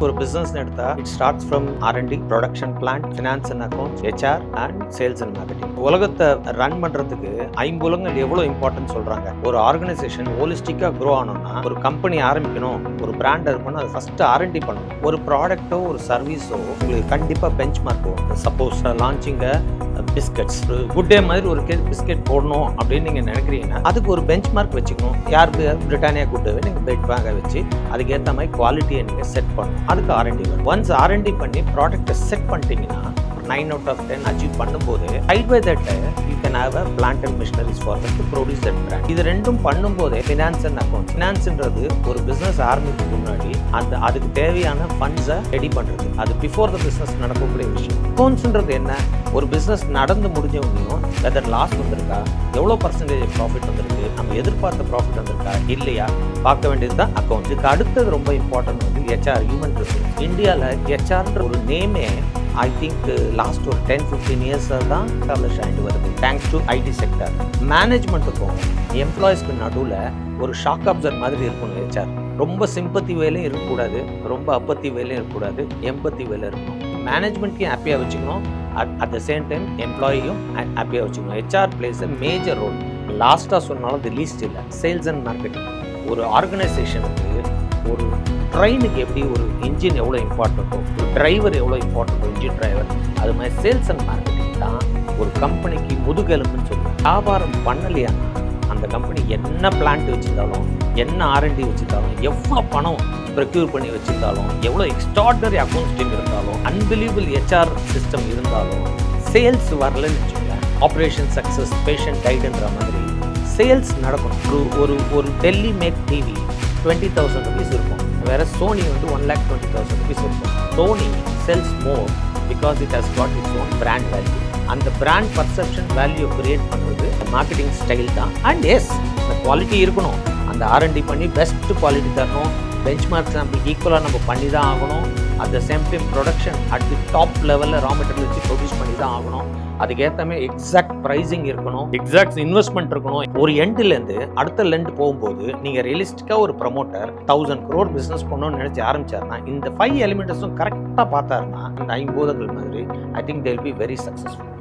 ஒரு பிசினஸ் எடுத்தா it starts from R&D, production plan, finance and accounts, HR and sales and marketing. உலகத்தை run பண்றதுக்கு ஐம்புலங்கள் எவ்வளவு important சொல்றாங்க. ஒரு ஆர்கனைசேஷன் ஹோலிஸ்டிக்கா க்ரோ ஆகணும்னா, ஒரு கம்பெனி ஆரம்பிக்கணும், ஒரு பிராண்ட் இருக்கணும், அது ஃபர்ஸ்ட் R&D பண்ணணும். ஒரு ப்ராடக்ட்டோ ஒரு சர்வீஸோ உங்களுக்கு கண்டிப்பா பெஞ்ச் மார்க் வரும். Suppose launching biscuits, good day மாதிரி ஒரு பிஸ்கெட் போடணும் அப்படின்னு நீங்க நினைக்கிறீங்கன்னா அதுக்கு ஒரு பெஞ்ச் மார்க் வச்சுக்கணும். யார் பிரிட்டானியா குட் டேவை நீங்க பெஞ்ச் மார்க்கை வச்சு அதுக்கேற்ற மாதிரி குவாலிட்டியை நீங்க செட் பண்ணணும். அதுக்கு R&D வரும். ஒன்ஸ் R&D பண்ணி ப்ராடக்ட்டை செட் பண்ணிட்டீங்கன்னா 9 out of 10 அச்சீவ் பண்ணும்போது side by that you can have a plant and machineries for to produce that brand. இது ரெண்டும் பண்ணும்போதே ஃபினான்ஸ் அண்ட் அக்கௌண்ட்ஸ். ஃபினான்ஸ்ன்றது ஒரு பிசினஸ் ஆரம்பிக்கிறதுக்கு முன்னாடி அதுக்கு தேவையான ஃபண்ட்ஸை ரெடி பண்றது. அது பிஃபோர் த பிசினஸ் நடக்கக்கூடிய விஷயம். அக்கௌண்ட்ஸ்ன்றது என்ன? ஒரு பிசினஸ் நடந்து முடிஞ்சவங்களையும் வெதர் லாஸ் வந்திருக்கா, எவ்வளோ பர்சன்டேஜ் ப்ராஃபிட் வந்திருக்கு, நம்ம எதிர்பார்த்த ப்ராஃபிட் வந்திருக்கா இல்லையா பார்க்க வேண்டியது தான் அக்கௌண்ட்ஸ். இதுக்கு அடுத்தது ரொம்ப இம்பார்ட்டன்ட் வந்து HR, ஹியூமன் ரிசோர்ஸ். இந்தியாவில் HRன்ற ஒரு நேமே ஐ திங்க் லாஸ்ட் ஒரு 10-15 இயர்ஸாக தான் எஸ்டாப்ளிஷ் ஆகிட்டு வருது, தேங்க்ஸ் டு IT செக்டர். மேனேஜ்மெண்ட்டுக்கும் எம்ப்ளாயிஸ்க்கு நடுவில் ஒரு ஷாக் அப்சர் மாதிரி இருக்கணும் HR. ரொம்ப சிம்பத்தி வேலையும் இருக்கக்கூடாது, ரொம்ப அப்பத்தி வேலையும் இருக்கக்கூடாது, எம்பத்தி வேலை இருக்கணும். மேனேஜ்மெண்ட்டையும் ஹாப்பியாக வச்சுக்கணும், அட் த சேம் டைம் எம்ப்ளாயியும் ஹாப்பியாக வச்சுக்கணும். HR plays a major role. லாஸ்ட்டாக சொன்னாலும் தி லீஸ்ட் இல்லை, சேல்ஸ் அண்ட் மார்க்கெட்டிங். ஒரு ஆர்கனைசேஷனுக்கு ஒரு ட்ரெயினுக்கு எப்படி ஒரு இன்ஜின் எவ்வளோ இம்பார்ட்டண்ட்டோ, ஒரு டிரைவர் எவ்வளோ இம்பார்ட்டண்ட்டோ, இன்ஜின் டிரைவர், அது மாதிரி சேல்ஸ் அண்ட் மார்க்கெட்டிங் தான் ஒரு கம்பெனிக்கு முதுகெலும்புன்னு சொல்லுவோம். வியாபாரம் பண்ணலையானா அந்த கம்பெனி என்ன பிளான்ட் வச்சுருந்தாலும், என்ன R&D வச்சுருந்தாலும், எவ்வளோ பணம் ப்ரொக்யூர் பண்ணி வச்சுருந்தாலும், எவ்வளோ எக்ஸ்ட்ராடனரி அக்கௌண்ட்ஸ் டீம் இருந்தாலும், அன்பிலீவபிள் HR சிஸ்டம் இருந்தாலும், சேல்ஸ் வரலன்னு வச்சுக்கோங்க, ஆப்ரேஷன் சக்ஸஸ் பேஷண்ட் டைடுன்ற மாதிரி சேல்ஸ் நடக்கணும். ஒரு டெல்லி மேக் டிவி 20,000 rupees இருக்கும், வேற சோனி வந்து 1,20,000 rupees இருக்கும். Sony sells more because it has got its own brand value. அந்த பிராண்ட் பர்செப்ஷன் வேல்யூ கிரியேட் பண்ணுறது மார்க்கெட்டிங் ஸ்டைல் தான். அண்ட் எஸ், அந்த குவாலிட்டி இருக்கணும். அந்த R&D பண்ணி பெஸ்ட் குவாலிட்டி தரணும். பெஞ்ச் மார்க் சாம்பிள் ஈக்குவலாக நம்ம பண்ணி தான் ஆகணும். At the same time production at the top லெவலில் ரா மெட்டீரியல் வச்சு ப்ரொடியூஸ் பண்ணி தான் ஆகணும். அதுக்கேற்ற எக்ஸாக்ட் ப்ரைஸிங் இருக்கணும், எக்ஸாக்ட் இன்வெஸ்ட்மெண்ட் இருக்கணும். ஒரு எண்ட்லேருந்து அடுத்த லெண்ட் போகும்போது நீங்கள் ரியலிஸ்டிக்காக ஒரு ப்ரமோட்டர் 1000 crore பிஸ்னஸ் பண்ணணும்னு நினச்சி ஆரம்பிச்சாருன்னா, இந்த 5 எலிமெண்ட்ஸும் கரெக்டாக பார்த்தாருன்னா, இந்த 5 பூதங்கள் மாதிரி I think they will be very successful.